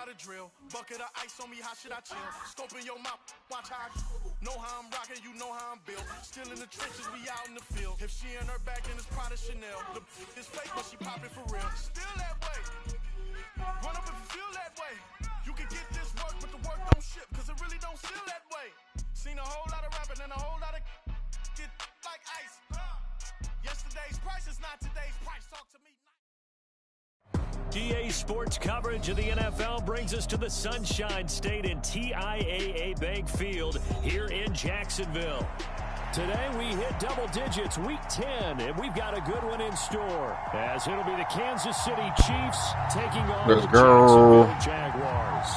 the drill. Bucket of ice on me, how should I chill? Scope in your mouth, watch how I know how I'm rocking, you know how I'm built. Still in the trenches, we out in the field. If she in her bag, then it's Prada Chanel. The is fake, but she poppin' for real. Still that way. Run up if you feel that way. You can get this work, but the work don't ship, cause it really don't feel that way. Seen a whole lot of rapping and a whole lot of get like ice. Yesterday's price is not today's price. Talk to me. GA Sports coverage of the NFL brings us to the Sunshine State and TIAA Bank Field here in Jacksonville. Today we hit double digits, week 10, and we've got a good one in store, as it'll be the Kansas City Chiefs taking on the Jacksonville Jaguars.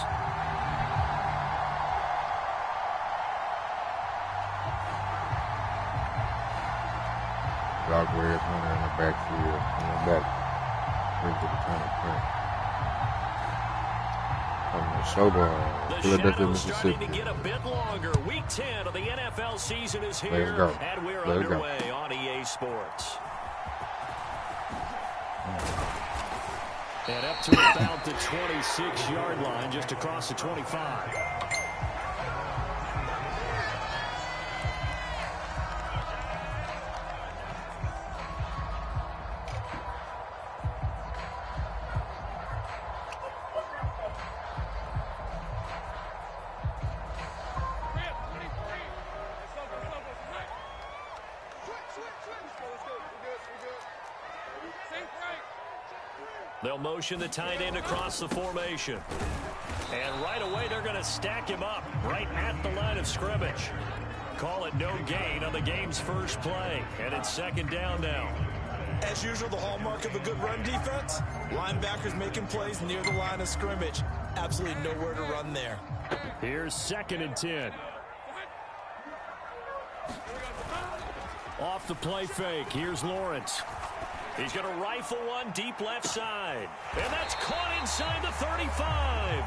Jaguars running in the backfield, coming back. Into the shadows starting to get a bit longer. Week 10 of the NFL season is here, and we're underway on EA Sports. And up to about the 26-yard line, just across the 25. They'll motion the tight end across the formation. And right away, they're going to stack him up right at the line of scrimmage. Call it no gain on the game's first play. And it's second down now. As usual, the hallmark of a good run defense, linebackers making plays near the line of scrimmage. Absolutely nowhere to run there. Here's 2nd and 10. Off the play fake, here's Lawrence. He's going to rifle one deep left side. And that's caught inside the 35.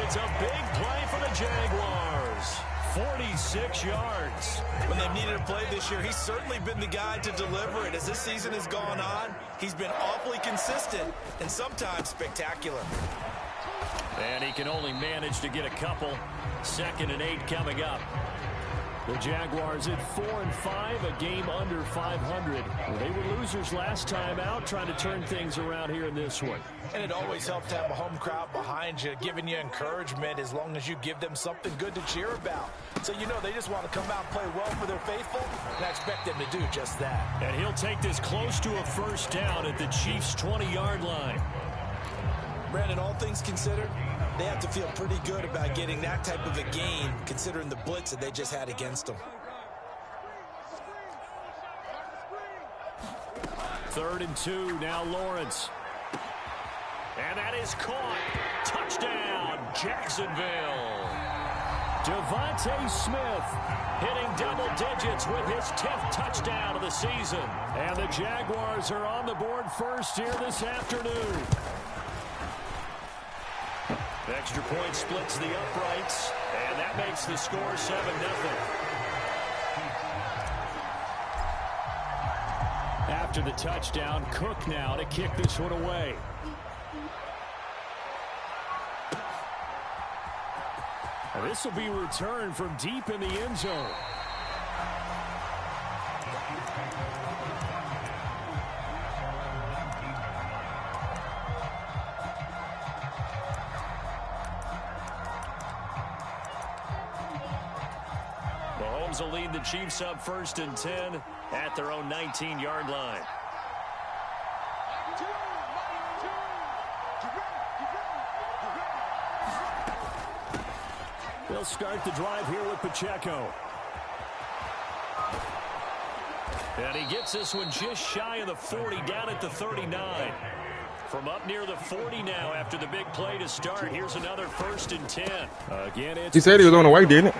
It's a big play for the Jaguars. 46 yards. When they've needed a play this year, he's certainly been the guy to deliver it. As this season has gone on, he's been awfully consistent and sometimes spectacular. And he can only manage to get a couple. 2nd and 8 coming up. The Jaguars at 4-5, a game under 500. They were losers last time out, trying to turn things around here in this one. And it always helps to have a home crowd behind you, giving you encouragement as long as you give them something good to cheer about. So you know they just want to come out and play well for their faithful, and I expect them to do just that. And he'll take this close to a first down at the Chiefs' 20-yard line. Brandon, all things considered, they have to feel pretty good about getting that type of a gain, considering the blitz that they just had against them. 3rd and 2, now Lawrence. And that is caught. Touchdown, Jacksonville. Devontae Smith hitting double digits with his 10th touchdown of the season. And the Jaguars are on the board first here this afternoon. Extra point splits the uprights, and that makes the score 7-0. After the touchdown, Cook now to kick this one away. This will be returned from deep in the end zone. Mahomes will lead the Chiefs up 1st and 10 at their own 19-yard line. They'll start the drive here with Pacheco. And he gets this one just shy of the 40, down at the 39. From up near the 40 now after the big play to start. Here's another 1st and 10. Again, it's... He said he was on the way, didn't it?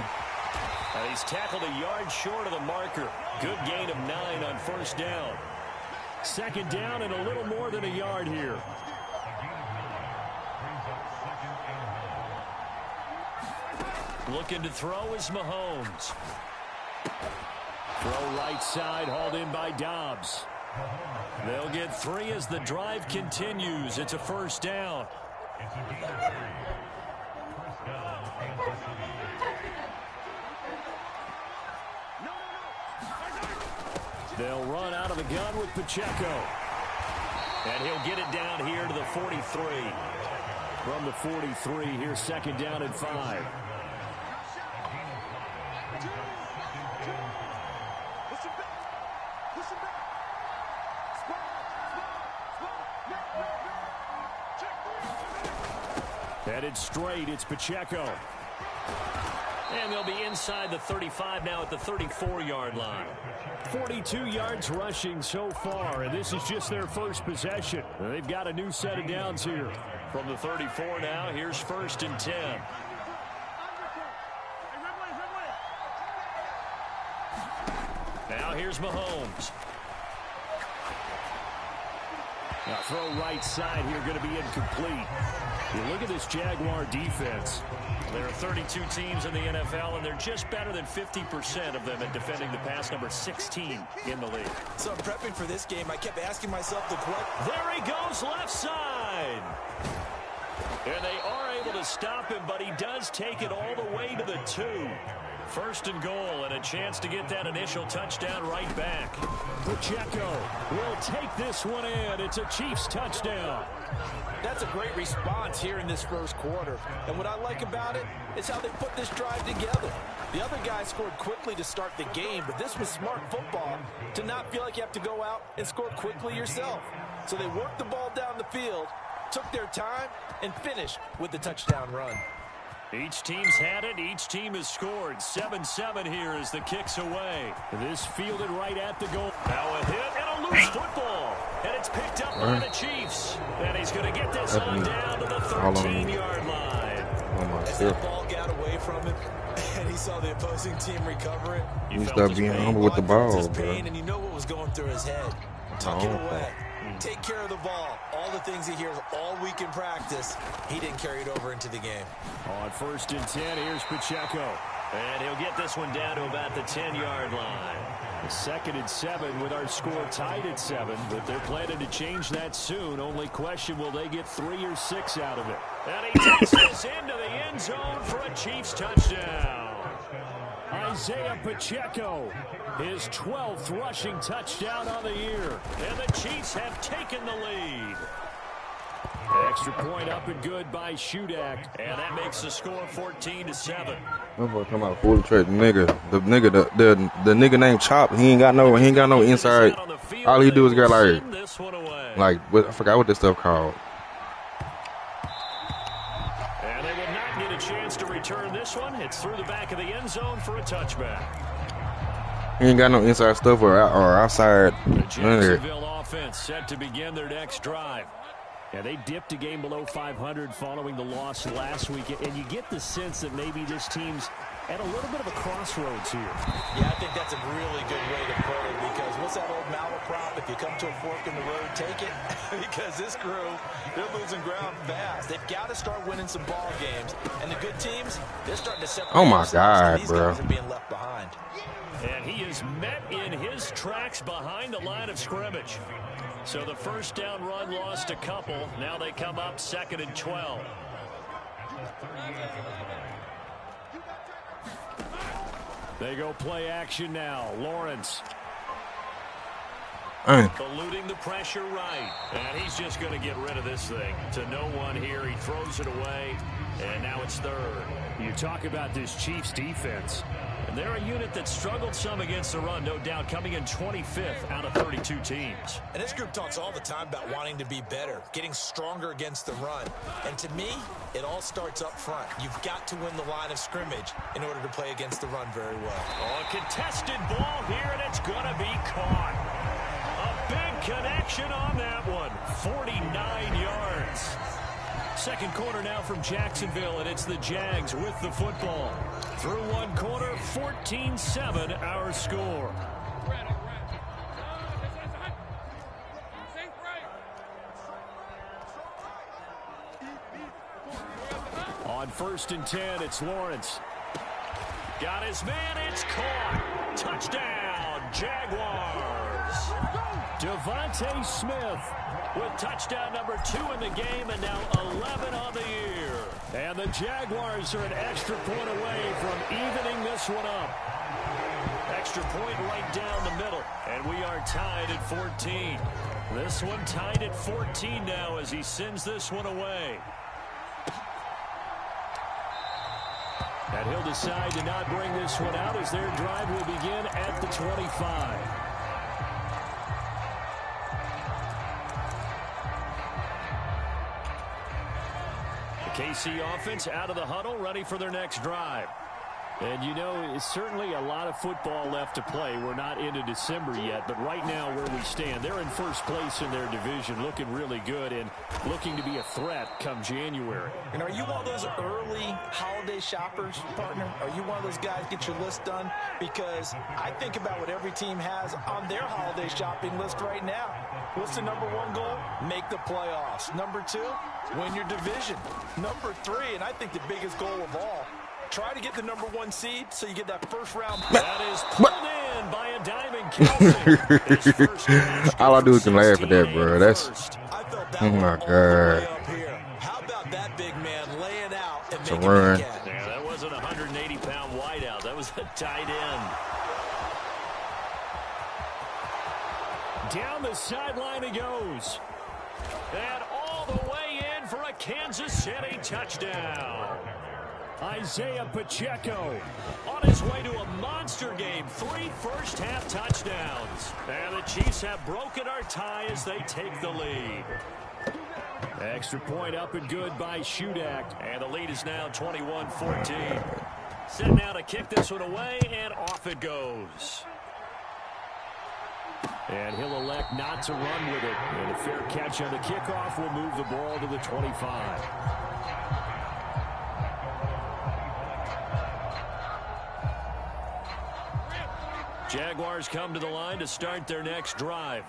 He's tackled a yard short of the marker. Good gain of 9 on 1st down. 2nd down and a little more than a yard here. Looking to throw is Mahomes. Throw right side, hauled in by Dobbs. They'll get 3 as the drive continues. It's a 1st down. They'll run out of the gun with Pacheco. And he'll get it down here to the 43. From the 43, here's second down and 5. Headed straight, it's Pacheco. And they'll be inside the 35 now at the 34-yard line. 42 yards rushing so far, and this is just their first possession. They've got a new set of downs here. From the 34 now, here's first and 10. Now here's Mahomes. Now throw right side here, going to be incomplete. You look at this Jaguar defense. There are 32 teams in the NFL, and they're just better than 50% of them at defending the pass, number 16 in the league. So prepping for this game, I kept asking myself the question. There he goes, left side. And they are able to stop him, but he does take it all the way to the 2. First and goal, and a chance to get that initial touchdown right back. Pacheco will take this one in. It's a Chiefs touchdown. That's a great response here in this first quarter. And what I like about it is how they put this drive together. The other guy scored quickly to start the game, but this was smart football to not feel like you have to go out and score quickly yourself. So they worked the ball down the field, took their time, and finished with the touchdown run. Each team's had it. Each team has scored. 7-7 here as the kick's away. This fielded right at the goal. Now a hit and a loose football. And it's picked up by the Chiefs. And he's going to get this on down to the 13-yard line. As that ball got away from him and he saw the opposing team recover it, You stop being humble with the ball, bro. and you know what was going through his head. Tuck it away. Take care of the ball. All the things he hears all week in practice, he didn't carry it over into the game. On first and 10, here's Pacheco. And he'll get this one down to about the 10-yard line. The second and 7 with our score tied at 7, but they're planning to change that soon. Only question, will they get 3 or 6 out of it? And he takes this into the end zone for a Chiefs touchdown. Isaiah Pacheco, his 12th rushing touchdown on the year. And the Chiefs have taken the lead. Extra point up and good by Shudak. And that makes the score 14-7. I'm gonna come out full trade nigga. The nigga named Chop. He ain't got no inside. All he do is get like I forgot what this stuff called. And they will not get a chance to return this one. It's through the back of the end zone for a touchback. He ain't got no inside stuff or outside. The Jacksonville offense set to begin their next drive. Yeah, they dipped a game below 500 following the loss last week, and you get the sense that maybe this team's at a little bit of a crossroads here. Yeah, I think that's a really good way to put it, because what's that old malaprop? If you come to a fork in the road, take it. Because this crew, they're losing ground fast. They've got to start winning some ball games, and the good teams, they're starting to separate. Oh my God, these bro! guys are being left behind. And he is met in his tracks behind the line of scrimmage. So the first down run lost a couple. Now they come up 2nd and 12. They go play action now. Lawrence. Eluding the pressure right. And he's just going to get rid of this thing. To no one here. He throws it away. And now it's 3rd. You talk about this Chiefs defense. And they're a unit that struggled some against the run, no doubt, coming in 25th out of 32 teams. And this group talks all the time about wanting to be better, getting stronger against the run. And to me, it all starts up front. You've got to win the line of scrimmage in order to play against the run very well. Oh, a contested ball here, and it's going to be caught. A big connection on that one. 49 yards. Second quarter now from Jacksonville, and it's the Jags with the football. Through one quarter, 14-7 our score. On 1st and 10, it's Lawrence. Got his man, it's caught. Touchdown, Jaguars. Devontae Smith with touchdown number 2 in the game, and now 11 on the Jaguars are an extra point away from evening this one up. Extra point right down the middle, and we are tied at 14. This one tied at 14 now as he sends this one away. And he'll decide to not bring this one out as their drive will begin at the 25. The KC offense out of the huddle, ready for their next drive. And, you know, it's certainly a lot of football left to play. We're not into December yet, but right now where we stand, they're in first place in their division, looking really good and looking to be a threat come January. And are you one of those early holiday shoppers, partner? Are you one of those guys get your list done? Because I think about what every team has on their holiday shopping list right now. What's the number one goal? Make the playoffs. Number two, win your division. Number three, and I think the biggest goal of all, try to get the number one seed so you get that first round. That is pulled in by a diving Kelsey. All I do is can laugh at that, bro. That's, oh my God. How about that big man laying out and It's a making run. it catch? Yeah, that wasn't a 180-pound wideout. That was a tight end. Down the sideline he goes. And all the way in for a Kansas City touchdown. Isaiah Pacheco on his way to a monster game. 3 first-half touchdowns. And the Chiefs have broken our tie as they take the lead. Extra point up and good by Shudak. And the lead is now 21-14. Set now to kick this one away, and off it goes. And he'll elect not to run with it. And a fair catch on the kickoff will move the ball to the 25. Jaguars come to the line to start their next drive.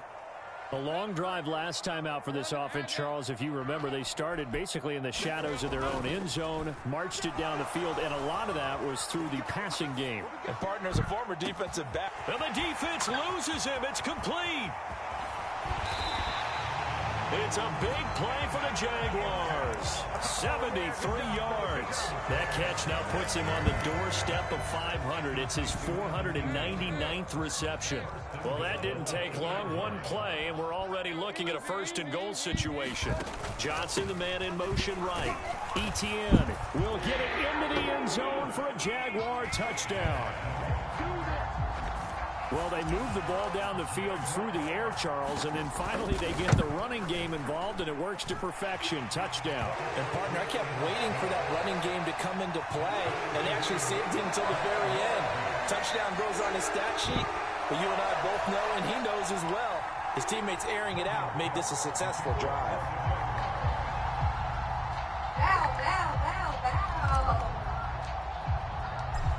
A long drive last time out for this offense, Charles. If you remember, they started basically in the shadows of their own end zone, marched it down the field, and a lot of that was through the passing game. And partner's a former defensive back. And the defense loses him. It's complete. It's a big play for the Jaguars. 73 yards. That catch now puts him on the doorstep of 500. It's his 499th reception. Well, that didn't take long. One play, and we're already looking at a first-and-goal situation. Johnson, the man in motion right. Etienne will get it into the end zone for a Jaguar touchdown. Well, they move the ball down the field through the air, Charles, and then finally they get the running game involved, and it works to perfection. Touchdown. And, partner, I kept waiting for that running game to come into play, and they actually saved him until the very end. Touchdown goes on his stat sheet, but you and I both know, and he knows as well, his teammates airing it out made this a successful drive.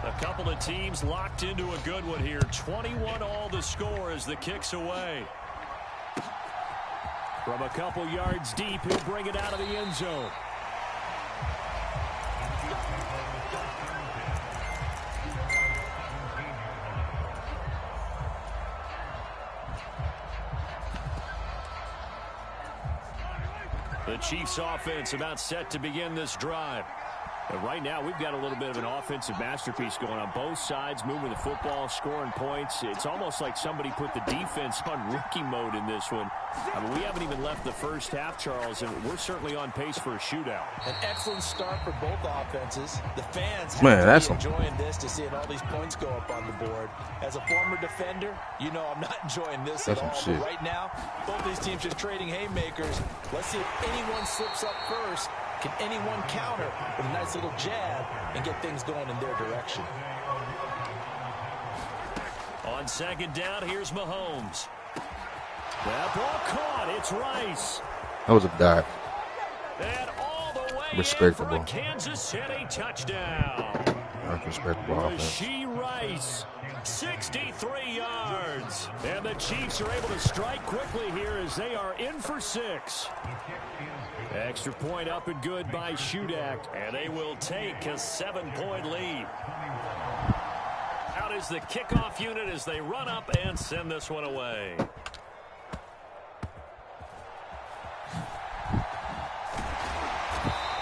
A couple of teams locked into a good one here. 21 all the score as the kick's away. From a couple yards deep, he'll bring it out of the end zone. The Chiefs offense about set to begin this drive. And right now, we've got a little bit of an offensive masterpiece going on both sides, moving the football, scoring points. It's almost like somebody put the defense on rookie mode in this one. I mean, we haven't even left the first half, Charles, and we're certainly on pace for a shootout. An excellent start for both offenses. The fans Man, have to be enjoying this to seeing all these points go up on the board. As a former defender, you know I'm not enjoying this at all. But right now, both these teams just trading haymakers. Let's see if anyone slips up first. Can anyone counter with a nice little jab and get things going in their direction? On second down, here's Mahomes. That ball caught. It's Rice. That was a dive. And all the way Respectable. in for a Kansas City touchdown. That's respectable offense. Rashee Rice, 63 yards. And the Chiefs are able to strike quickly here as they are in for 6. Extra point up and good by Shudak. And they will take a 7-point lead. Out is the kickoff unit as they run up and send this one away.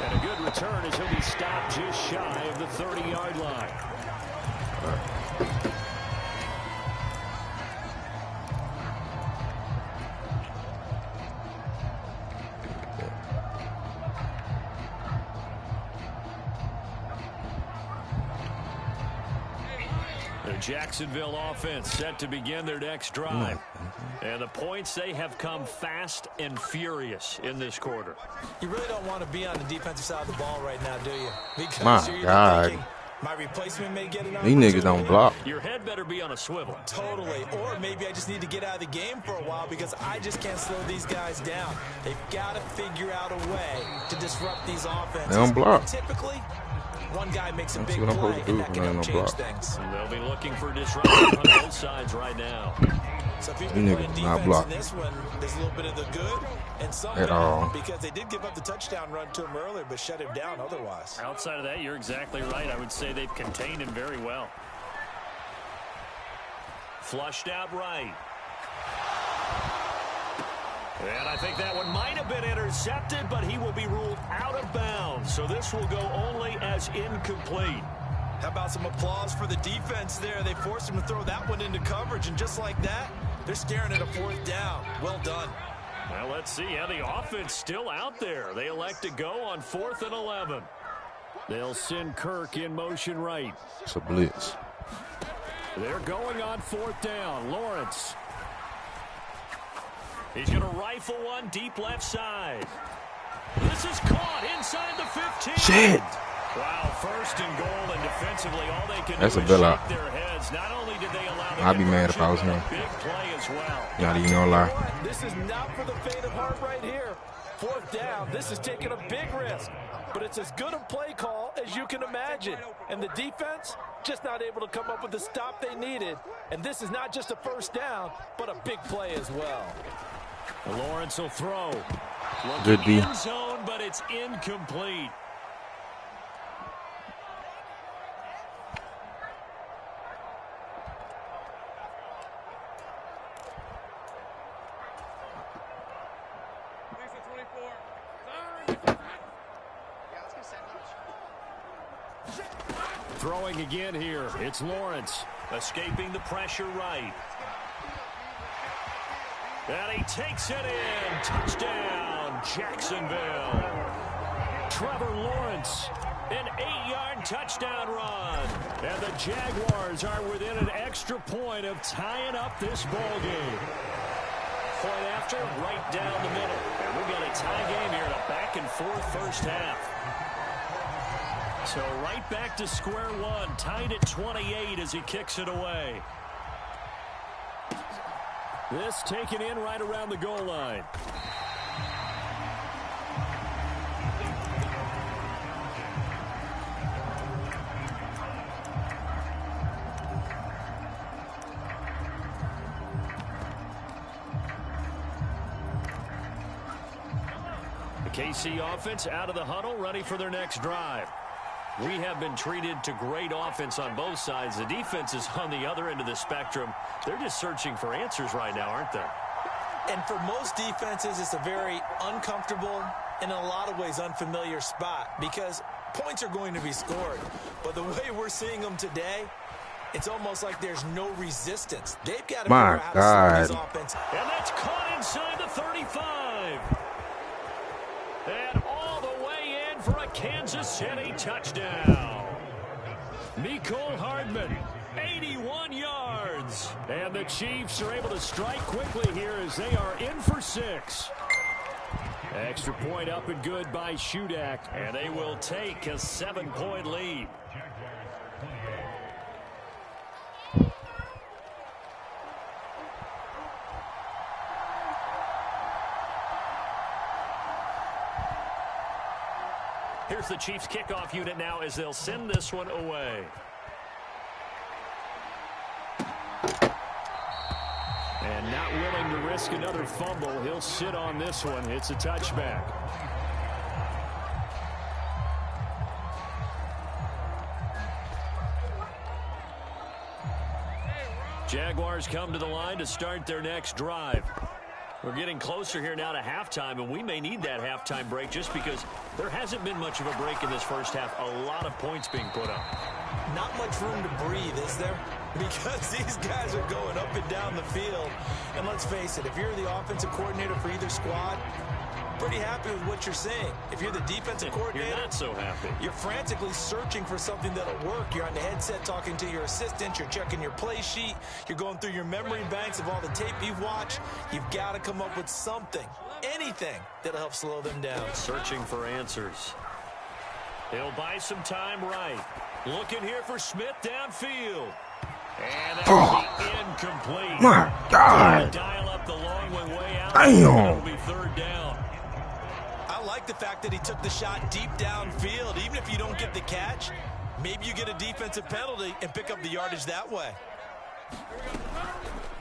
And a good return as he'll be stopped just shy of the 30-yard line. The Jacksonville offense set to begin their next drive. And the points, they have come fast and furious in this quarter. You really don't want to be on the defensive side of the ball right now, do you? Because my God. Thinking, my replacement may get an These niggas don't block. Your head better be on a swivel. Totally. Or maybe I just need to get out of the game for a while because I just can't slow these guys down. They've got to figure out a way to disrupt these offenses. They don't block. Typically, one guy makes a big play, and that can help change things. They'll be looking for disruption on both sides right now. So if he's been playing defense in this one, there's a little bit of the good and some bad, because they did give up the touchdown run to him earlier, but shut him down otherwise. Outside of that, you're exactly right. I would say they've contained him very well. Flushed out right. And I think that one might have been intercepted, but he will be ruled out of bounds. So this will go only as incomplete. How about some applause for the defense there? They forced him to throw that one into coverage, and just like that, they're staring at a 4th down. Well done. Well, let's see how the offense still out there. They elect to go on 4th and 11. They'll send Kirk in motion right. It's a blitz. They're going on 4th down. Lawrence. He's going to rifle one deep left side. This is caught inside the 15. Shit. Wow, 1st and goal, and defensively, all they can That's do a is bailout. shake their heads. Not only did they allow the I'd be mad if I was him. big play as well. Not even gonna lie. This is not for the faint of heart right here. 4th down, this is taking a big risk. But it's as good a play call as you can imagine. And the defense, just not able to come up with the stop they needed. And this is not just a 1st down, but a big play as well. Lawrence will throw. Good D. End zone, but it's incomplete. Throwing again here. It's Lawrence. Escaping the pressure right. And he takes it in. Touchdown, Jacksonville. Trevor Lawrence, an 8-yard touchdown run. And the Jaguars are within an extra point of tying up this ball game. Point after, right down the middle. And we've got a tie game here in a back-and-forth first half. So right back to square one, tied at 28 as he kicks it away. This taken in right around the goal line. The KC offense out of the huddle, ready for their next drive. We have been treated to great offense on both sides. The defense is on the other end of the spectrum. They're just searching for answers right now, aren't they? And for most defenses, it's a very uncomfortable and in a lot of ways unfamiliar spot because points are going to be scored. But the way we're seeing them today, it's almost like there's no resistance. They've got to figure out how to slow this offense. And that's caught inside the 35. And all the way in for a Kansas City touchdown. Mecole Hardman, 81 yards. And the Chiefs are able to strike quickly here as they are in for 6. Extra point up and good by Shudak. And they will take a 7-point lead. Here's the Chiefs kickoff unit now as they'll send this one away. And not willing to risk another fumble. He'll sit on this one. It's a touchback. Jaguars come to the line to start their next drive. We're getting closer here now to halftime, and we may need that halftime break just because there hasn't been much of a break in this first half. A lot of points being put up. Not much room to breathe, is there? Because these guys are going up and down the field. And let's face it, if you're the offensive coordinator for either squad, pretty happy with what you're saying. If you're the defensive coordinator, you're not so happy. You're frantically searching for something that'll work. You're on the headset talking to your assistant. You're checking your play sheet. You're going through your memory banks of all the tape you've watched. You've got to come up with something, anything that'll help slow them down. Searching for answers. He'll buy some time right. Looking here for Smith downfield. And that will be incomplete. My God. Dial up the long way out. Damn. It'll be third down. I like the fact that he took the shot deep downfield. Even if you don't get the catch, maybe you get a defensive penalty and pick up the yardage that way.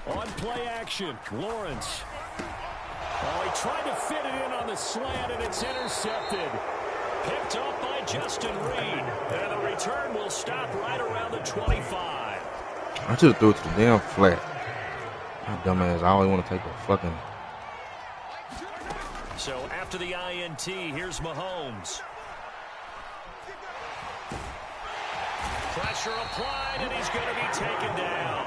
On play action, Lawrence. Oh, he tried to fit it in on the slant, and it's intercepted. Picked up by Justin Reed. And the return will stop right around the 25. I should have threw it to the damn flat. My dumbass, I always want to take a fucking... So after the INT, here's Mahomes. Pressure applied, and he's going to be taken down.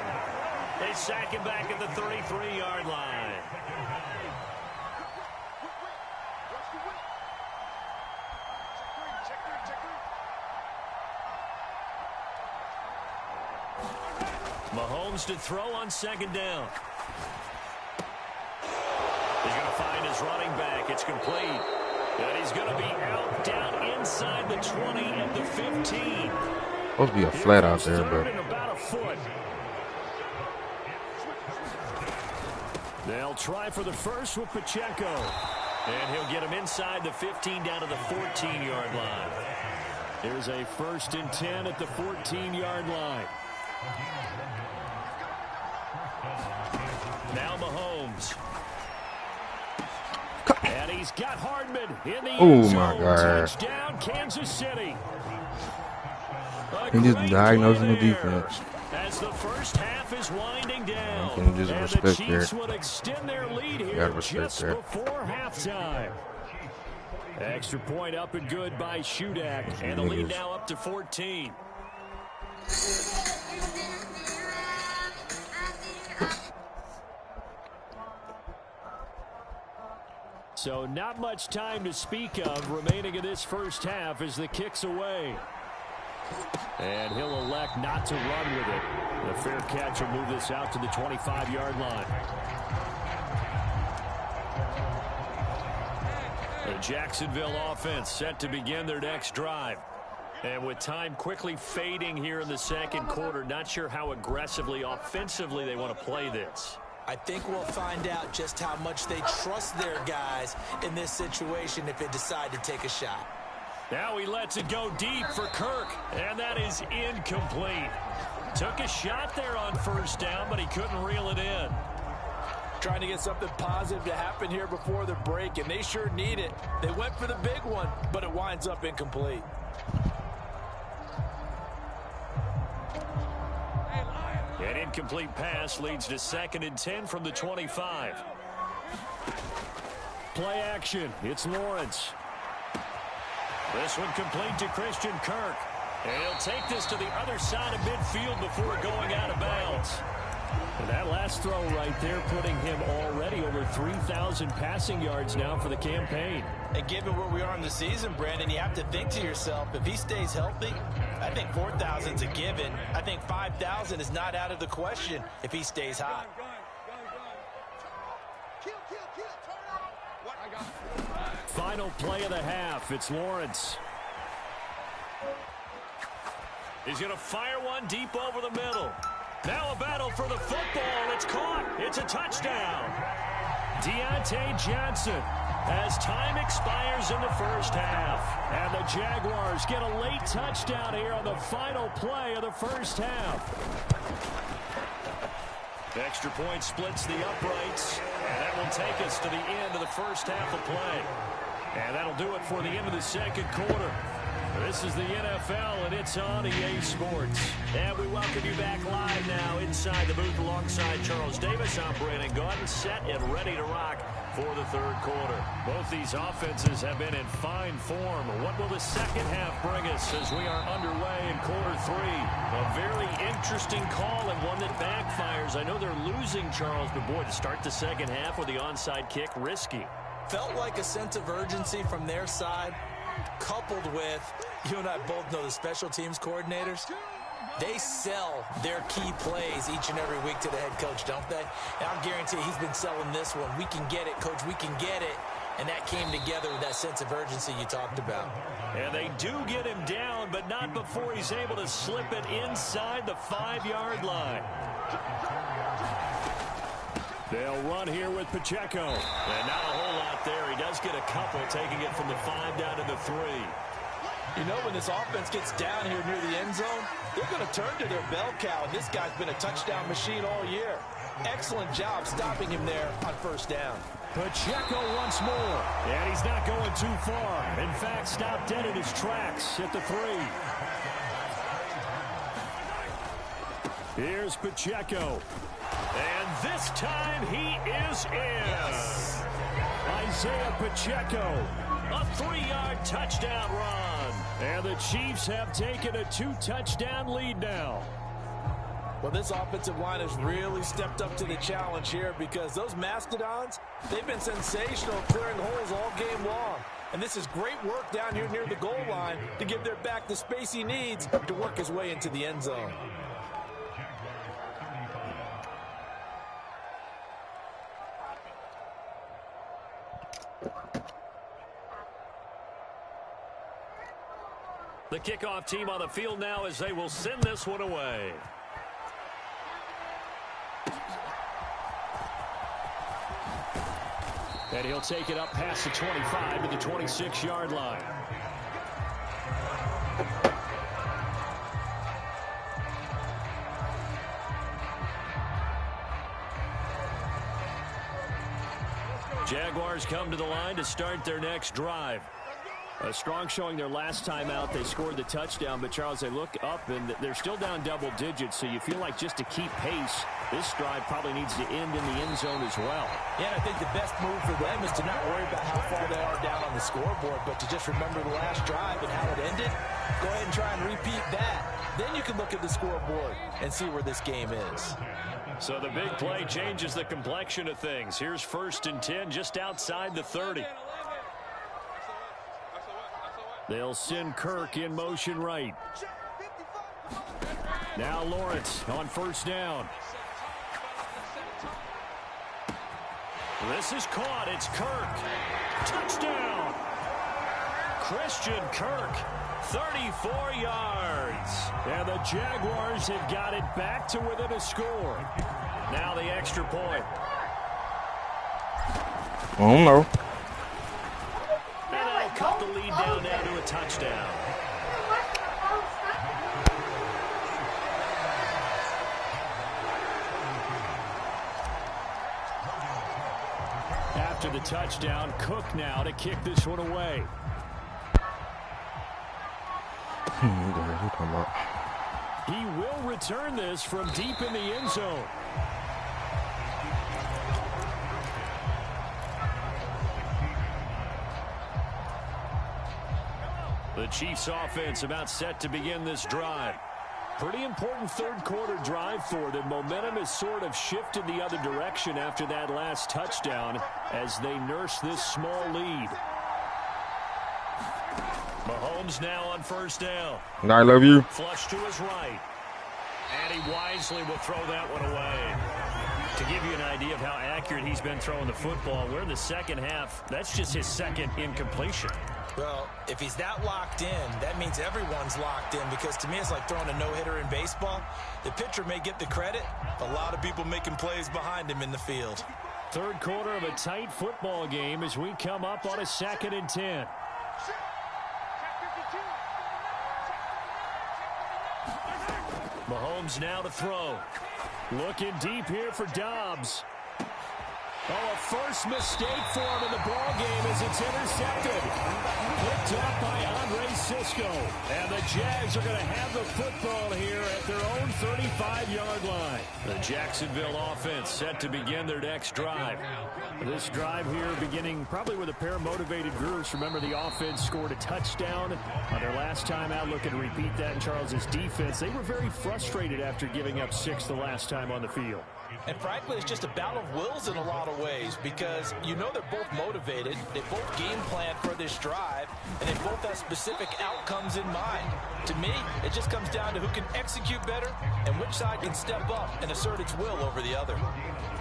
They sack him back at the 33-yard line. Mahomes to throw on second down. He's going to find his running back. It's complete. And he's going to be out down inside the 20 at the 15. Supposed to be a flat out there, but about a foot. They'll try for the first with Pacheco. And he'll get him inside the 15 down to the 14-yard line. Here's a 1st and 10 at the 14-yard line. Now Mahomes. And he's got Hardman in the end zone. my God. Touchdown, Kansas City. He just diagnosing the defense. As the first half is winding down, Can you just and respect the Chiefs that? would extend their lead here just that. before halftime. Extra point up and good by Shudak, and the lead now up to 14. So not much time to speak of remaining in this first half as the kick's away. And he'll elect not to run with it. The fair catch will move this out to the 25-yard line. The Jacksonville offense set to begin their next drive. And with time quickly fading here in the second quarter, not sure how aggressively, offensively they want to play this. I think we'll find out just how much they trust their guys in this situation if they decide to take a shot. Now he lets it go deep for Kirk, and that is incomplete. Took a shot there on first down, but he couldn't reel it in. Trying to get something positive to happen here before the break, and they sure need it. They went for the big one, but it winds up incomplete. An incomplete pass leads to 2nd and 10 from the 25. Play action. It's Lawrence. This one complete to Christian Kirk. And he'll take this to the other side of midfield before going out of bounds. And that last throw right there putting him already over 3,000 passing yards now for the campaign. And given where we are in the season, Brandon, you have to think to yourself, if he stays healthy, I think 4,000's a given. I think 5,000 is not out of the question if he stays hot. Final play of the half. It's Lawrence. He's going to fire one deep over the middle. Now a battle for the football. It's caught. It's a touchdown. Deontay Johnson as time expires in the first half. And the Jaguars get a late touchdown here on the final play of the first half. The extra point splits the uprights. And that will take us to the end of the first half of play. And that'll do it for the end of the second quarter. This is the NFL, and it's on EA Sports. And we welcome you back live now inside the booth alongside Charles Davis. I'm Brandon Gaudin, set and ready to rock for the third quarter. Both these offenses have been in fine form. What will the second half bring us as we are underway in quarter three? A very interesting call and one that backfires. I know they're losing, Charles, but boy, to start the second half with the onside kick, risky. Felt like a sense of urgency from their side, coupled with, you and I both know the special teams coordinators, they sell their key plays each and every week to the head coach, don't they? And I'll guarantee he's been selling this one. We can get it, coach, we can get it. And that came together with that sense of urgency you talked about. And they do get him down, but not before he's able to slip it inside the 5-yard line. They'll run here with Pacheco. And not a whole lot there. He does get a couple, taking it from the 5 down to the 3. You know, when this offense gets down here near the end zone, they're going to turn to their bell cow. And this guy's been a touchdown machine all year. Excellent job stopping him there on first down. Pacheco once more. And he's not going too far. In fact, stopped dead in his tracks at the 3. Here's Pacheco. And this time he is in. Yes. Isaiah Pacheco, a 3-yard touchdown run. And the Chiefs have taken a 2-touchdown lead now. Well, this offensive line has really stepped up to the challenge here because those Mastodons, they've been sensational clearing holes all game long. And this is great work down here near the goal line to give their back the space he needs to work his way into the end zone. The kickoff team on the field now as they will send this one away. And he'll take it up past the 25 to the 26-yard line. Jaguars come to the line to start their next drive. A strong showing their last time out. They scored the touchdown, but, Charles, they look up, and they're still down double digits, so you feel like just to keep pace, this drive probably needs to end in the end zone as well. Yeah, and I think the best move for them is to not worry about how far they are down on the scoreboard, but to just remember the last drive and how it ended. Go ahead and try and repeat that. Then you can look at the scoreboard and see where this game is. So the big play changes the complexion of things. Here's 1st and 10 just outside the 30. They'll send Kirk in motion right. Now Lawrence on 1st down. This is caught. It's Kirk. Touchdown. Christian Kirk, 34 yards. And the Jaguars have got it back to within a score. Now the extra point. Oh, no. And that'll cut the lead down now to a touchdown. After the touchdown, Cook now to kick this one away. He will return this from deep in the end zone. The Chiefs offense about set to begin this drive. Pretty important third quarter drive for them. Momentum has sort of shifted the other direction after that last touchdown as they nurse this small lead. Mahomes now on 1st down. I love you. Flush to his right. And he wisely will throw that one away. To give you an idea of how accurate he's been throwing the football, we're in the second half. That's just his second incompletion. Well, if he's that locked in, that means everyone's locked in, because to me it's like throwing a no-hitter in baseball. The pitcher may get the credit, a lot of people making plays behind him in the field. Third quarter of a tight football game as we come up on a 2nd and 10. Mahomes now to throw. Looking deep here for Dobbs. Oh, a first mistake for him in the ball game as it's intercepted. Picked up by Andre Sisco. And the Jags are going to have the football here at their own 35-yard line. The Jacksonville offense set to begin their next drive. This drive here beginning probably with a pair of motivated groups. Remember, the offense scored a touchdown on their last time out. Looking to repeat that in Charles's defense. They were very frustrated after giving up 6 the last time on the field. And frankly, it's just a battle of wills in a lot of ways because you know they're both motivated. They both game plan for this drive, and they both have specific outcomes in mind. To me, it just comes down to who can execute better and which side can step up and assert its will over the other.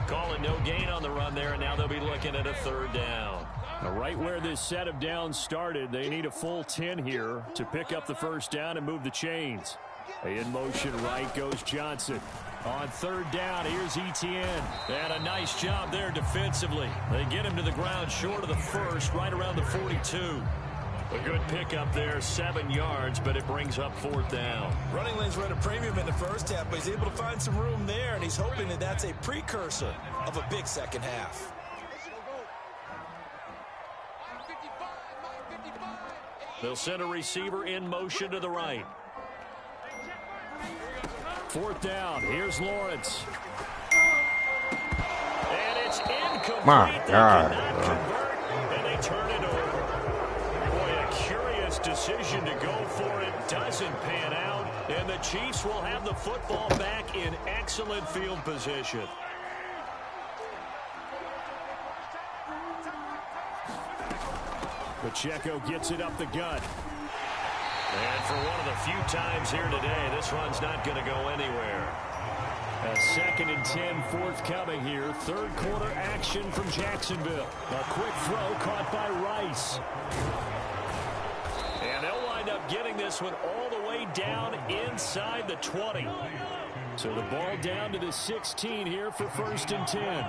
Calling no gain on the run there, and now they'll be looking at a 3rd down. Now, right where this set of downs started, they need a full 10 here to pick up the 1st down and move the chains. In motion right goes Johnson. On 3rd down, here's Etienne. And a nice job there defensively. They get him to the ground short of the 1st, right around the 42. A good pickup there, 7 yards, but it brings up 4th down. Running lanes were at a premium in the first half, but he's able to find some room there, and he's hoping that that's a precursor of a big second half. They'll send a receiver in motion to the right. 4th down. Here's Lawrence. And it's incomplete. My God. They cannot convert, and they turn it over. Boy, a curious decision to go for it. Doesn't pan out. And the Chiefs will have the football back in excellent field position. Pacheco gets it up the gut. And for one of the few times here today, this run's not going to go anywhere. A 2nd and 10 forthcoming here. 3rd quarter action from Jacksonville. A quick throw caught by Rice. And they'll wind up getting this one all the way down inside the 20. So the ball down to the 16 here for 1st and 10.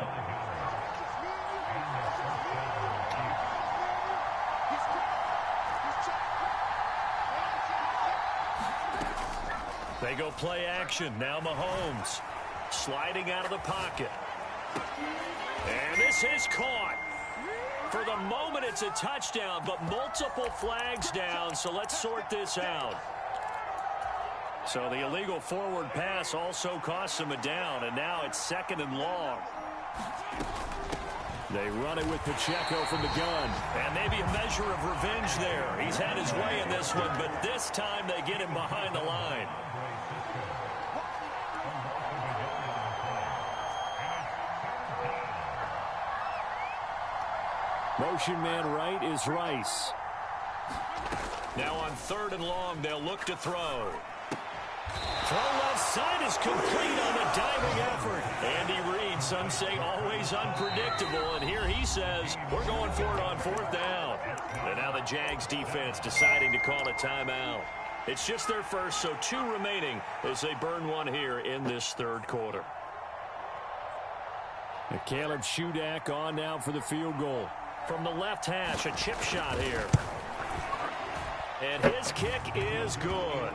They go play action. Now Mahomes sliding out of the pocket. And this is caught. For the moment, it's a touchdown, but multiple flags down, so let's sort this out. So the illegal forward pass also costs him a down, and now it's 2nd and long. They run it with Pacheco from the gun. And maybe a measure of revenge there. He's had his way in this one, but this time they get him behind the line. Motion man right is Rice. Now on 3rd and long, they'll look to throw. Throw left side is complete on the diving effort. Andy Reid, some say always unpredictable, and here he says we're going for it on 4th down. And now the Jags defense deciding to call a timeout. It's just their first, so 2 remaining as they burn one here in this 3rd quarter. And Caleb Shudak on now for the field goal. From the left hash, a chip shot here. And his kick is good.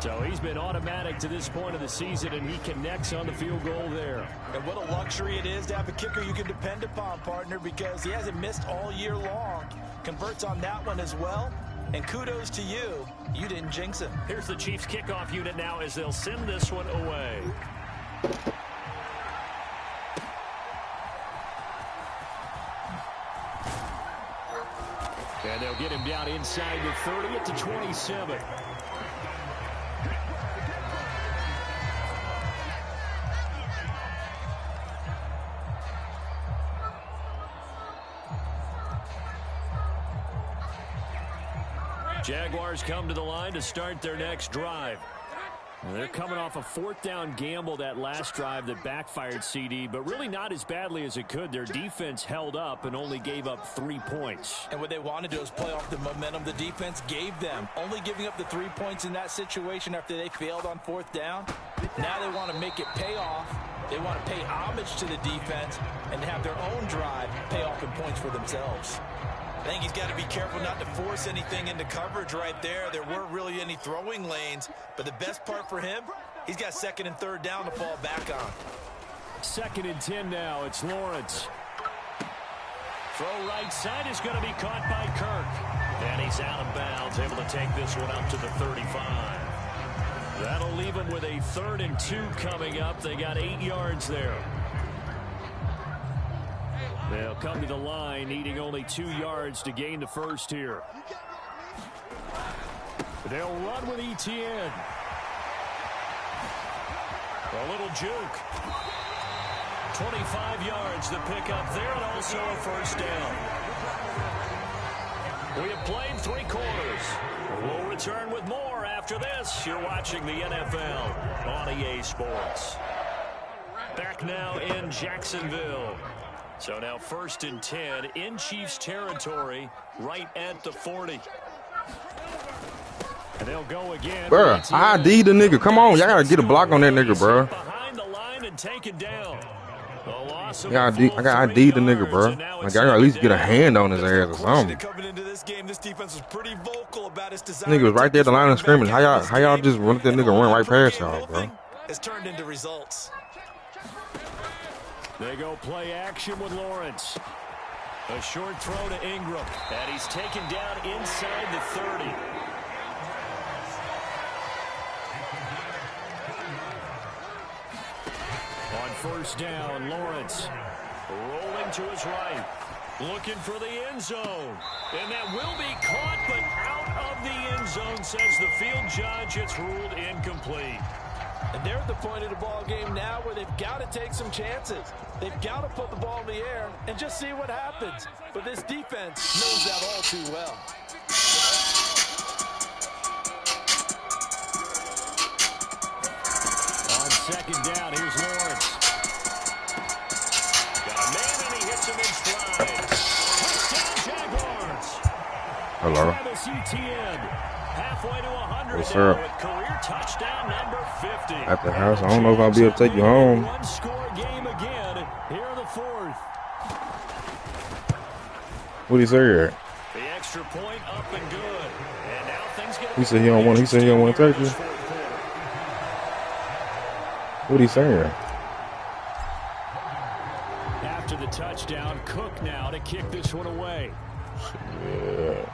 So he's been automatic to this point of the season, and he connects on the field goal there. And what a luxury it is to have a kicker you can depend upon, partner, because he hasn't missed all year long. Converts on that one as well. And kudos to you. You didn't jinx him. Here's the Chiefs kickoff unit now as they'll send this one away. And they'll get him down inside the 30 at the 27. Jaguars come to the line to start their next drive. They're coming off a 4th down gamble that last drive that backfired, CD, but really not as badly as it could. Their defense held up and only gave up 3 points. And what they want to do is play off the momentum the defense gave them. Only giving up the 3 points in that situation after they failed on 4th down. Now they want to make it pay off. They want to pay homage to the defense and have their own drive pay off in points for themselves. I think he's got to be careful not to force anything into coverage right there. There weren't really any throwing lanes, but the best part for him, he's got 2nd and 3rd down to fall back on. 2nd and 10 now. It's Lawrence. Throw right side is going to be caught by Kirk. And he's out of bounds, able to take this one up to the 35. That'll leave them with a 3rd and 2 coming up. They got 8 yards there. They'll come to the line, needing only 2 yards to gain the first here. They'll run with Etienne. A little juke. 25 yards to pick up there, and also a first down. We have played 3 quarters. We'll return with more after this. You're watching the NFL on EA Sports. Back now in Jacksonville. So now 1st and 10 in Chiefs territory, right at the 40. And they'll go again. Bruh, I ID the nigga. Come on, y'all gotta get a block on that nigga, bro. Behind the line and take it down. Yeah, I got ID the nigga, bro. Like, I gotta at least get a hand on his ass or something. Nigga was right there at the line of scrimmage. How y'all just run that nigga run right past y'all, bro? It's turned into results. They go play action with Lawrence. A short throw to Ingram. And he's taken down inside the 30. On 1st down, Lawrence rolling to his right, looking for the end zone. And that will be caught, but out of the end zone, says the field judge. It's ruled incomplete. And they're at the point of the ball game now where they've got to take some chances. They've got to put the ball in the air and just see what happens. But this defense knows that all too well. On 2nd down, here's Lawrence. Got a man and he hits him in stride. Touchdown Jaguars. Hello. Travis Etienne, halfway to 100 What's now up? with career touchdown number 50. At the house, I don't know if I'll be able to take you home. One-score game again here in the 4th. What he say here? The extra point up and good. And now things get. He said he don't want to take you. What he say here? After the touchdown, Cook now to kick this one away. Yeah.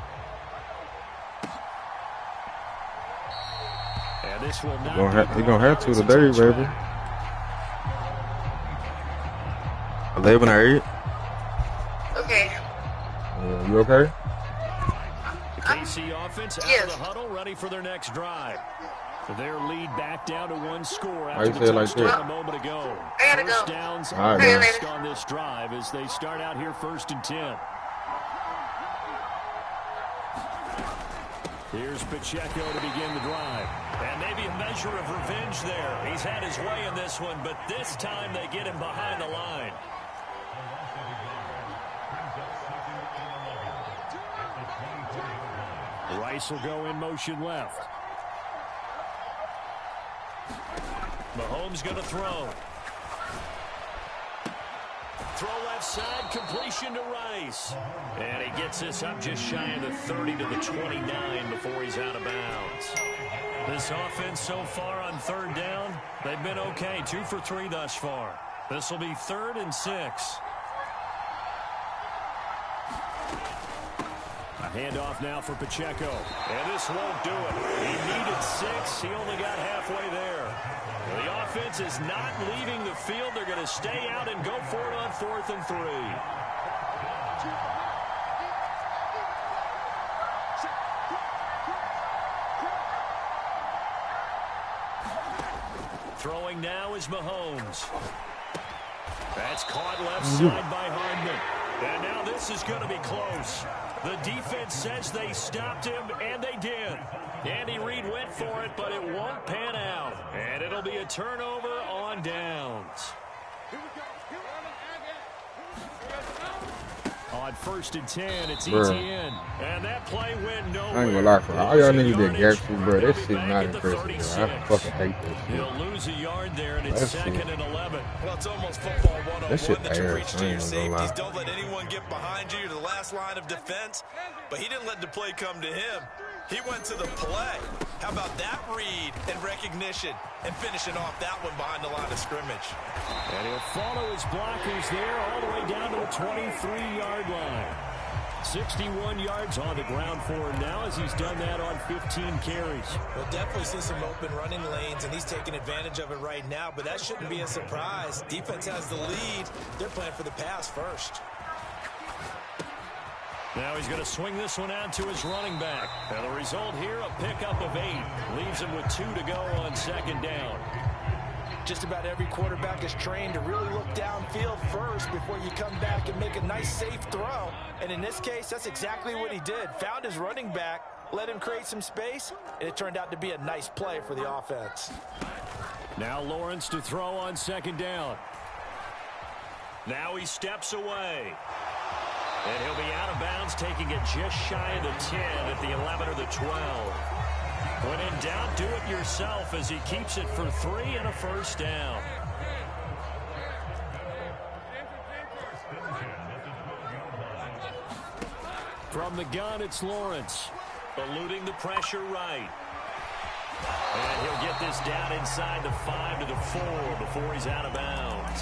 And this will not He gonna have to today, baby. 11-8. Okay. You okay? The KC offense out of the huddle, ready for their next drive. Their lead back down to 1 score after the touchdown a moment ago. First downs on this drive as they start out here 1st and 10. Here's Pacheco to begin the drive. And maybe a measure of revenge there. He's had his way in this one, but this time they get him behind the line. Rice will go in motion left. Mahomes going to throw. Throw left side, completion to Rice. And he gets this up just shy of the 30 to the 29 before he's out of bounds. This offense so far on 3rd down, they've been okay. 2 for 3 thus far. This will be 3rd and 6. A handoff now for Pacheco. And this won't do it. He needed 6. He only got halfway there. The offense is not leaving the field. They're going to stay out and go for it on 4th and 3. Throwing now is Mahomes. That's caught left side by Hardman. And now this is going to be close. The defense says they stopped him, and they did. Andy Reid went for it, but it won't pan out. And it'll be a turnover on downs. On 1st and 10, it's Etienne. And that play went nowhere. I ain't gonna lie, for all y'all niggas that Gatsby, bro, that shit not impressive, bro. I fucking hate that shit. He'll lose a yard there, and it's 2nd and 11. Well, it's almost football 101 that shit that you reach to your ass, safeties. Don't let anyone get behind you. You're the last line of defense. But he didn't let the play come to him. He went to the play. How about that read and recognition and finishing off that one behind the line of scrimmage. And he'll follow his blockers there all the way down to the 23-yard line. 61 yards on the ground for him now as he's done that on 15 carries. We'll definitely see some open running lanes, and he's taking advantage of it right now, but that shouldn't be a surprise. Defense has the lead. They're playing for the pass first. Now he's going to swing this one out to his running back. And the result here, a pickup of 8. Leaves him with 2 to go on second down. Just about every quarterback is trained to really look downfield first before you come back and make a nice, safe throw. And in this case, that's exactly what he did. Found his running back, let him create some space, and it turned out to be a nice play for the offense. Now Lawrence to throw on second down. Now he steps away. And he'll be out of bounds, taking it just shy of the 10 at the 11 or the 12. When in doubt, do it yourself as he keeps it for 3 and a first down. From the gun, it's Lawrence. Eluding the pressure right. And he'll get this down inside the 5 to the 4 before he's out of bounds.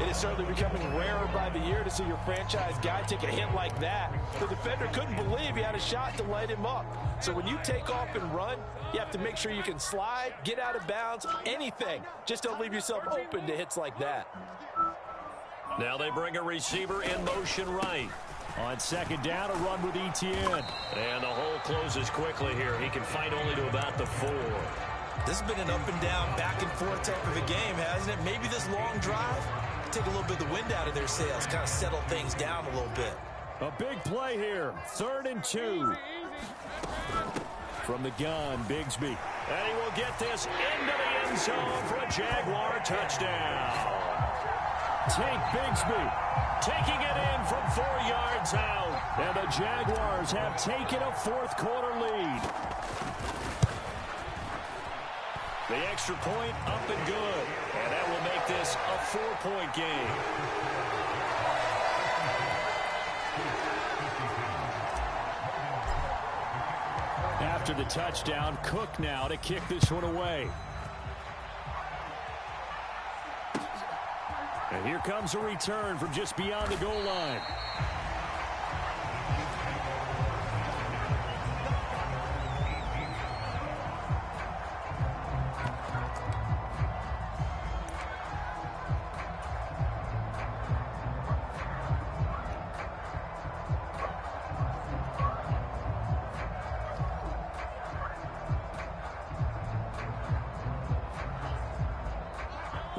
It is certainly becoming rarer by the year to see your franchise guy take a hit like that. The defender couldn't believe he had a shot to light him up. So when you take off and run, you have to make sure you can slide, get out of bounds, anything. Just don't leave yourself open to hits like that. Now they bring a receiver in motion right. On second down, a run with Etienne. And the hole closes quickly here. He can fight only to about the 4. This has been an up and down, back and forth type of a game, hasn't it? Maybe this long drive take a little bit of the wind out of their sails, kind of settle things down a little bit. A big play here, 3rd and 2. From the gun, Bigsby. And he will get this into the end zone for a Jaguar touchdown. Take Bigsby, taking it in from 4 yards out. And the Jaguars have taken a 4th quarter lead. The extra point up and good. And that will make this a 4-point game. After the touchdown, Cook now to kick this one away. And here comes a return from just beyond the goal line.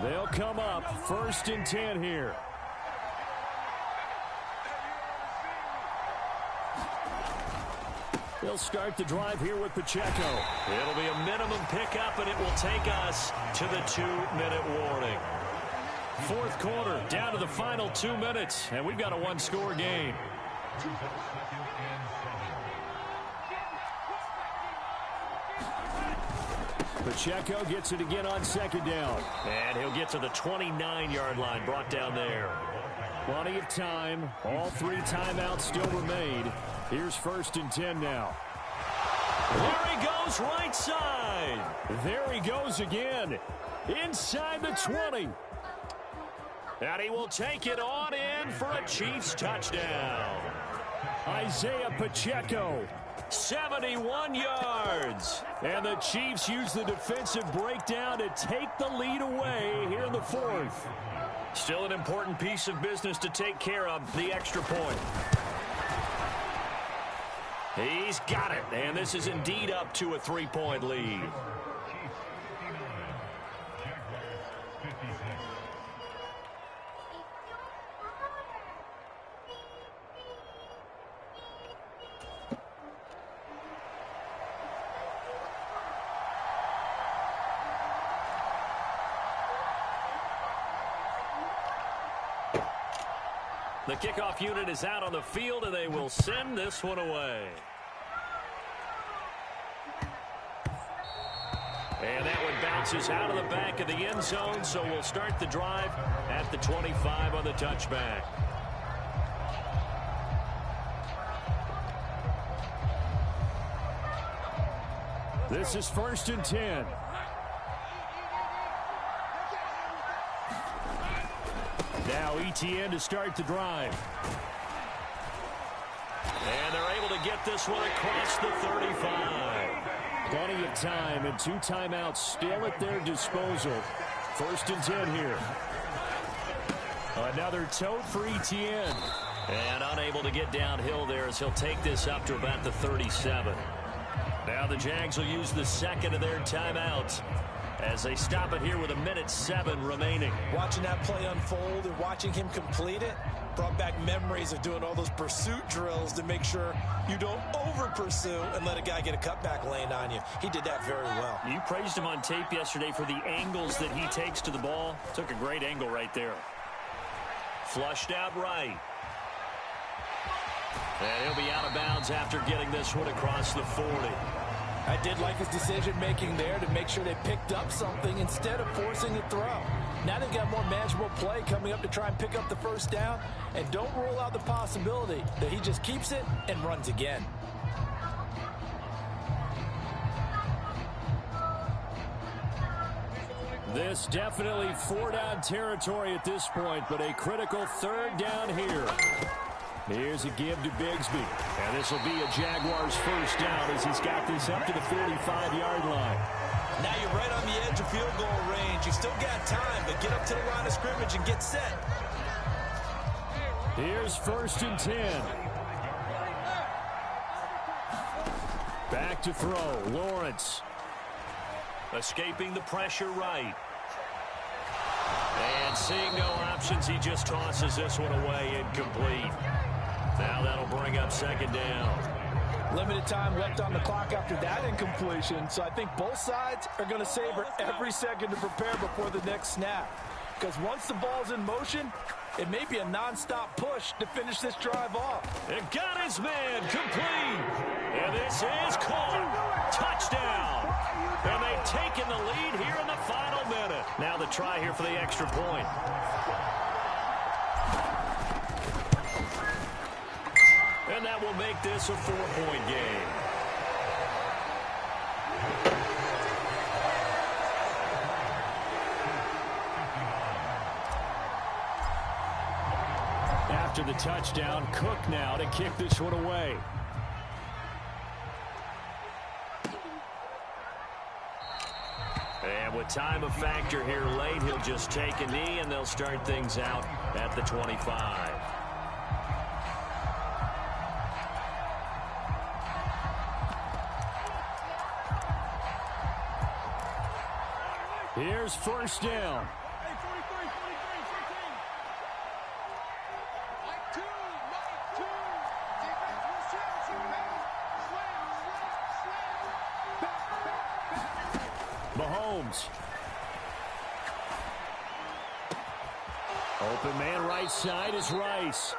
They'll come up 1st and 10 here. They'll start the drive here with Pacheco. It'll be a minimum pickup, and it will take us to the 2-minute warning. 4th quarter, down to the final 2 minutes, and we've got a 1-score game. Pacheco gets it again on second down. And he'll get to the 29-yard line, brought down there. Plenty of time. All 3 timeouts still remain. Here's 1st and 10 now. There he goes right side. There he goes again. Inside the 20. And he will take it on in for a Chiefs touchdown. Isaiah Pacheco. 71 yards. And the Chiefs use the defensive breakdown to take the lead away here in the 4th. Still an important piece of business to take care of, the extra point. He's got it, and this is indeed up to a 3-point lead. The kickoff unit is out on the field, and they will send this one away. And that one bounces out of the back of the end zone, so we'll start the drive at the 25 on the touchback. This is 1st and 10. Now ETN to start the drive. And they're able to get this one across the 35. Plenty of time and 2 timeouts still at their disposal. 1st and 10 here. Another tote for ETN. And unable to get downhill there as he'll take this up to about the 37. Now the Jags will use the second of their timeouts as they stop it here with 1:07 remaining. Watching that play unfold and watching him complete it brought back memories of doing all those pursuit drills to make sure you don't over-pursue and let a guy get a cutback lane on you. He did that very well. You praised him on tape yesterday for the angles that he takes to the ball. Took a great angle right there. Flushed out right. And he'll be out of bounds after getting this one across the 40. I did like his decision-making there to make sure they picked up something instead of forcing a throw. Now they've got more manageable play coming up to try and pick up the first down. And don't rule out the possibility that he just keeps it and runs again. This definitely 4-down territory at this point, but a critical 3rd down here. Here's a give to Bigsby. And this will be a Jaguars first down as he's got this up to the 45-yard line. Now you're right on the edge of field goal range. You still got time, but get up to the line of scrimmage and get set. Here's 1st and 10. Back to throw. Lawrence. Escaping the pressure right. And seeing no options, he just tosses this one away incomplete. Now that'll bring up 2nd down. Limited time left on the clock after that incompletion, so I think both sides are going to savor every second to prepare before the next snap. Because once the ball's in motion, it may be a non-stop push to finish this drive off. And got his man complete. And this is caught. Touchdown. And they've taken the lead here in the final minute. Now the try here for the extra point. And that will make this a 4-point game. After the touchdown, Cook now to kick this one away. And with time a factor here late, he'll just take a knee and they'll start things out at the 25. Here's 1st down. Mahomes. Open man right side is Rice.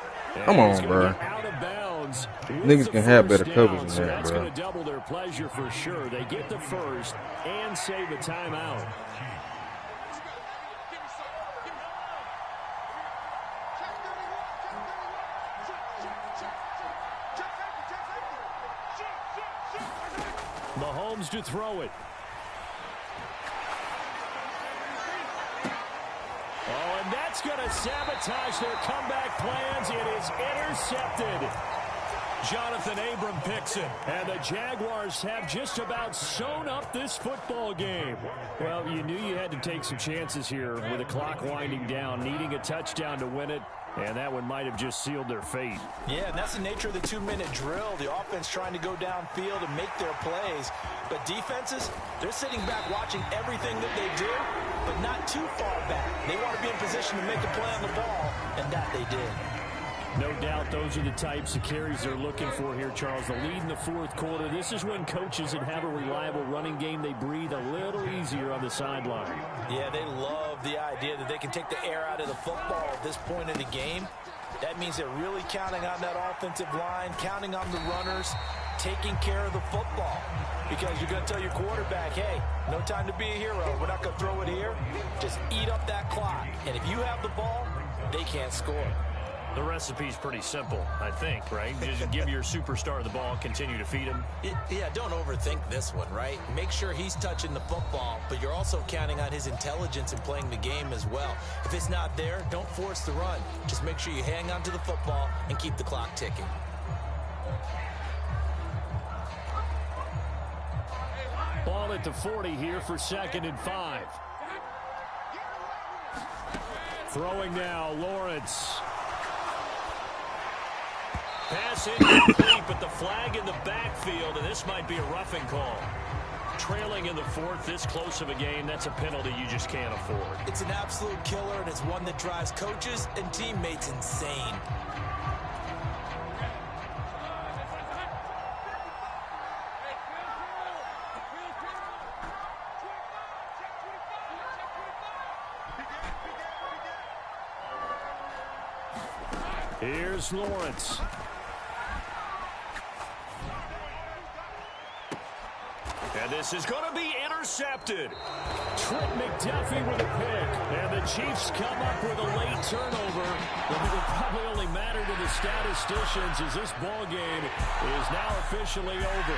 Come on, bro. Out of bounds. Niggas can have better coverage than that, that's bro. going to double their pleasure for sure. They get the first and save a timeout. Mahomes to throw it. Oh, and that's going to sabotage their comeback plans. It is intercepted. Jonathan Abram picks it. And the Jaguars have just about sewn up this football game. Well, you knew you had to take some chances here with the clock winding down, needing a touchdown to win it. And that one might have just sealed their fate. Yeah, and that's the nature of the 2-minute drill. The offense trying to go downfield and make their plays. But defenses, they're sitting back watching everything that they do, but not too far back. They want to be in position to make a play on the ball, and that they did. No doubt those are the types of carries they're looking for here, Charles. The lead in the 4th quarter. This is when coaches that have a reliable running game, they breathe a little easier on the sideline. Yeah, they love the idea that they can take the air out of the football at this point in the game. That means they're really counting on that offensive line, counting on the runners, taking care of the football. Because you're going to tell your quarterback, hey, no time to be a hero. We're not going to throw it here. Just eat up that clock. And if you have the ball, they can't score. The recipe's pretty simple, I think, right? Just give your superstar the ball, continue to feed him. Yeah, don't overthink this one, right? Make sure he's touching the football, but you're also counting on his intelligence in playing the game as well. If it's not there, don't force the run. Just make sure you hang on to the football and keep the clock ticking. Ball at the 40 here for 2nd and 5. Throwing now, Lawrence. Pass incomplete, but the flag in the backfield, and this might be a roughing call. Trailing in the 4th, this close of a game, that's a penalty you just can't afford. It's an absolute killer, and it's one that drives coaches and teammates insane. Here's Lawrence. And this is going to be intercepted. Trent McDuffie with a pick. And the Chiefs come up with a late turnover. But it will probably only matter to the statisticians as this ball game is now officially over.